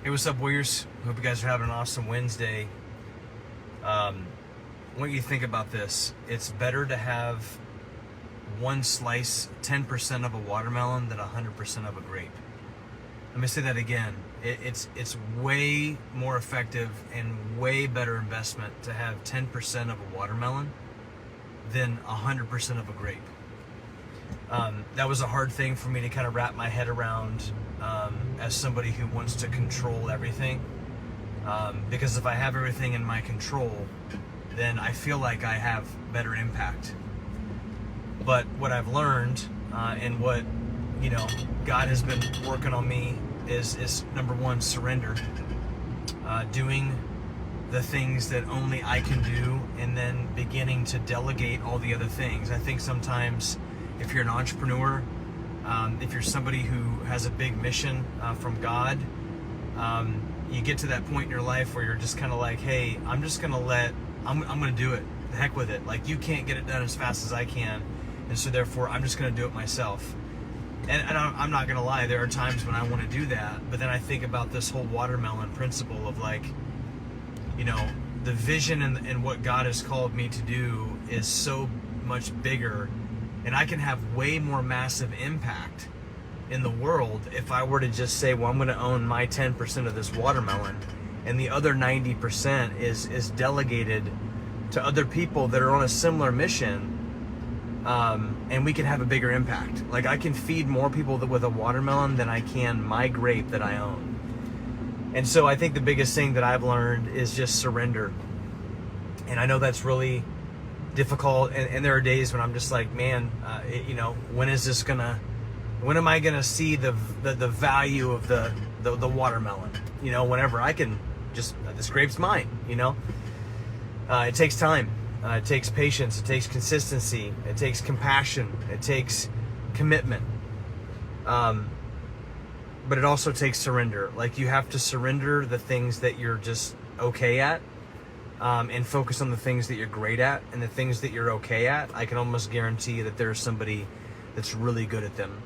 Hey, what's up, Warriors? Hope you guys are having an awesome Wednesday. I want you to think about this. It's better to have one slice, 10% of a watermelon than 100% of a grape. Let me say that again. It's way more effective and way better investment to have 10% of a watermelon than 100% of a grape. That was a hard thing for me to kind of wrap my head around as somebody who wants to control everything. Because if I have everything in my control, then I feel like I have better impact. But what I've learned and what God has been working on me is number one, surrender. Doing the things that only I can do, and then beginning to delegate all the other things. I think sometimes if you're an entrepreneur, if you're somebody who has a big mission from God, you get to that point in your life where you're just kind of like, hey, I'm going to do it. The heck with it. Like, you can't get it done as fast as I can. And so therefore, I'm just going to do it myself. And I'm not going to lie, there are times when I want to do that. But then I think about this whole watermelon principle of like, the vision and what God has called me to do is so much bigger. And I can have way more massive impact in the world if I were to just say, well, I'm going to own my 10% of this watermelon, and the other 90% is delegated to other people that are on a similar mission, and we can have a bigger impact. Like, I can feed more people with a watermelon than I can my grape that I own. And so I think the biggest thing that I've learned is just surrender. And I know that's really difficult, and there are days when I'm just like, man, when am I gonna see the value of the watermelon? Whenever I can just, this grape's mine. It takes time, it takes patience, it takes consistency, it takes compassion, it takes commitment, but it also takes surrender. Like, you have to surrender the things that you're just okay at. And focus on the things that you're great at, and the things that you're okay at, I can almost guarantee that there's somebody that's really good at them.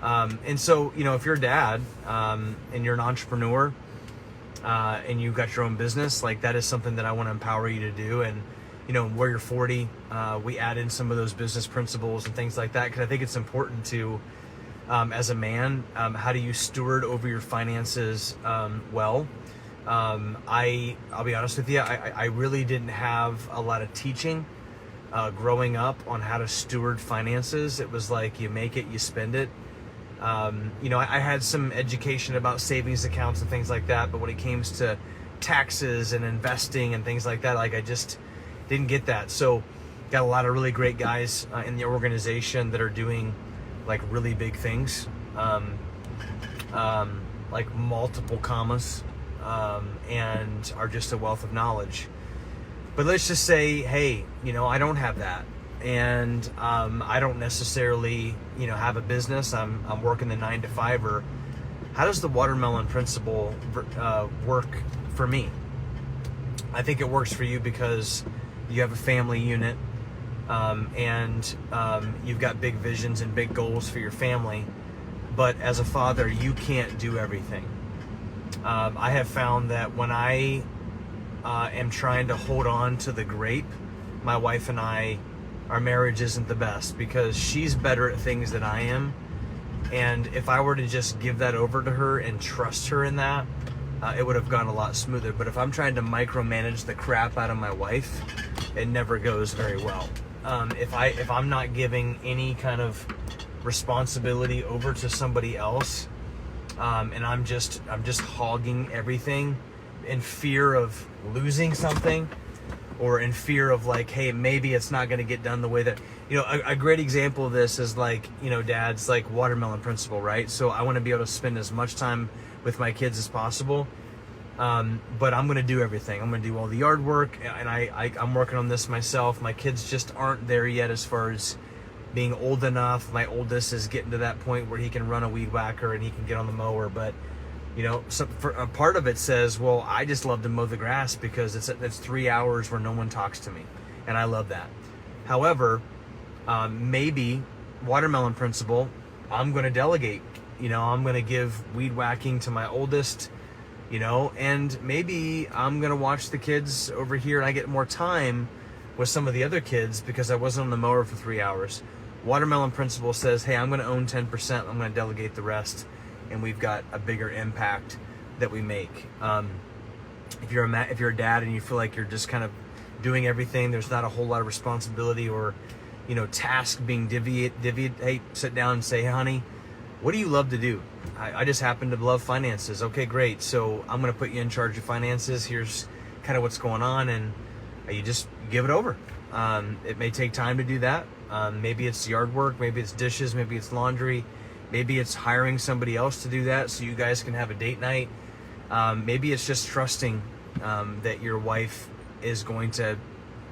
And so, if you're a dad, and you're an entrepreneur, and you've got your own business, like, that is something that I want to empower you to do. And, where you're 40, we add in some of those business principles and things like that, because I think it's important to, as a man, how do you steward over your finances well? I'll be honest with you, I really didn't have a lot of teaching growing up on how to steward finances. It was like, you make it, you spend it. I had some education about savings accounts and things like that, but when it came to taxes and investing and things like that, like, I just didn't get that. So got a lot of really great guys in the organization that are doing like really big things, like multiple commas, and are just a wealth of knowledge. But let's just say, hey, I don't have that, and I don't necessarily have a business. I'm working the 9 to 5. Or how does the watermelon principle work for me? I think it works for you because you have a family unit, and you've got big visions and big goals for your family. But as a father, you can't do everything. I have found that when I am trying to hold on to the grape, my wife and I, our marriage isn't the best, because she's better at things than I am. And if I were to just give that over to her and trust her in that, it would have gone a lot smoother. But if I'm trying to micromanage the crap out of my wife, it never goes very well. If I'm not giving any kind of responsibility over to somebody else, and I'm just hogging everything in fear of losing something, or in fear of like, hey, maybe it's not going to get done the way that, a great example of this is like, Dad's like watermelon principle, right? So I want to be able to spend as much time with my kids as possible, but I'm going to do everything. I'm going to do all the yard work, and I'm working on this myself. My kids just aren't there yet as far as being old enough. My oldest is getting to that point where he can run a weed whacker and he can get on the mower, but for a part of it says, well, I just love to mow the grass because it's 3 hours where no one talks to me, and I love that. However, maybe watermelon principle, I'm going to delegate. I'm going to give weed whacking to my oldest, you know, and maybe I'm going to watch the kids over here and I get more time with some of the other kids because I wasn't on the mower for 3 hours. Watermelon principle says, hey, I'm going to own 10%, I'm going to delegate the rest, and we've got a bigger impact that we make. If you're a dad and you feel like you're just kind of doing everything, there's not a whole lot of responsibility or, you know, task being divvied. Hey, sit down and say, hey, honey, what do you love to do? I just happen to love finances. Okay, great. So I'm going to put you in charge of finances. Here's kind of what's going on, and you just give it over. It may take time to do that. Maybe it's yard work, maybe it's dishes, maybe it's laundry, maybe it's hiring somebody else to do that so you guys can have a date night. Maybe it's just trusting that your wife is going to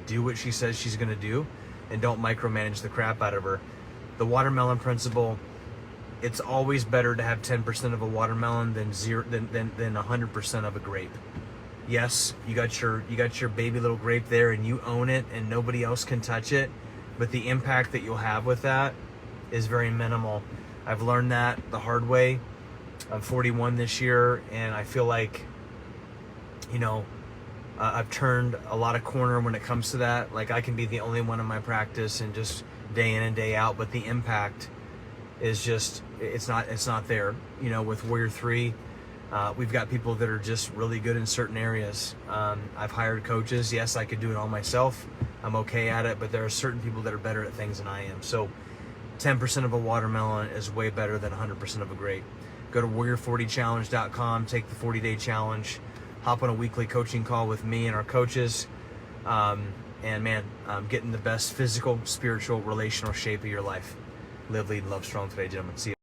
do what she says she's going to do, and don't micromanage the crap out of her. The watermelon principle, it's always better to have 10% of a watermelon than 100% of a grape. Yes, you got your baby little grape there and you own it and nobody else can touch it, but the impact that you'll have with that is very minimal. I've learned that the hard way. I'm 41 this year, and I feel like, you know, I've turned a lot of corner when it comes to that. Like, I can be the only one in my practice and just day in and day out, but the impact is just, it's not there. You know, with Warrior 3, we've got people that are just really good in certain areas. I've hired coaches. Yes, I could do it all myself. I'm okay at it, but there are certain people that are better at things than I am. So 10% of a watermelon is way better than 100% of a grape. Go to warrior40challenge.com, take the 40-day challenge, hop on a weekly coaching call with me and our coaches. And man, getting the best physical, spiritual, relational shape of your life. Live, lead, and love strong today, gentlemen. See you.